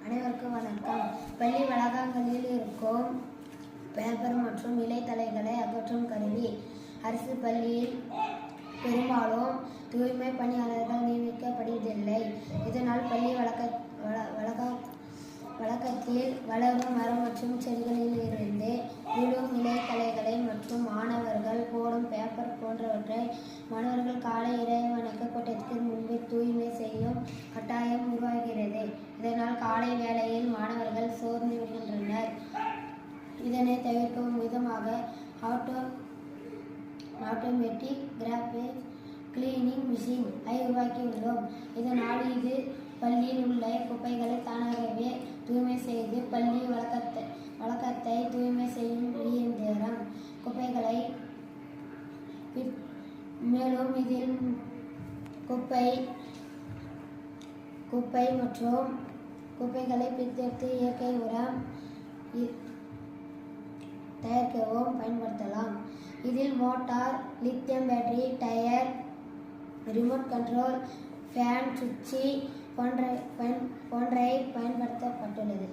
அனைவருக்கும் வணக்கம். பள்ளி வளாகங்களில் இருக்கும் பேப்பர் மற்றும் இலைத்தலைகளை அகற்றும் கருவி. அரசு பள்ளியில் பெரும்பாலும் தூய்மை பணியாளர்கள் நியமிக்கப்படுவதில்லை. இதனால் பள்ளி வளாகத்தில் வளரும் மரம் மற்றும் செடிகளில் இருந்து விழும் இலைத்தலைகளை மற்றும் மாணவர்கள் போடும் பேப்பர் போன்றவற்றை மாணவர்கள் காலை இறைவணக்க கூட்டத்திற்கு முன்பு தூய்மை செய்யும் கட்டாயம் உருவாகிறது. இதனால் காலை வேளையில் மாணவர்கள் சோர்ந்து விடுகின்றனர். இதனை தவிர்க்கும் விதமாக ஆட்டோமேட்டிக் கிராபேஜ் கிளீனிங் மிஷின் உருவாக்கியுள்ளோம். இதனால் இது பள்ளியில் உள்ள குப்பைகளை தானாகவே தூய்மை செய்து பள்ளி வளாகத்தை தூய்மை செய்யும் இயந்திரம். மேலும் இதில் குப்பை மற்றும் குப்பைகளை பிரித்தெடுத்து இயற்கை உரம் தயாரிக்கவும் பயன்படுத்தலாம். இதில் motor, lithium battery, tyre, remote control, fan, சுவிட்ச் போன்றவை பயன்படுத்தப்பட்டுள்ளது.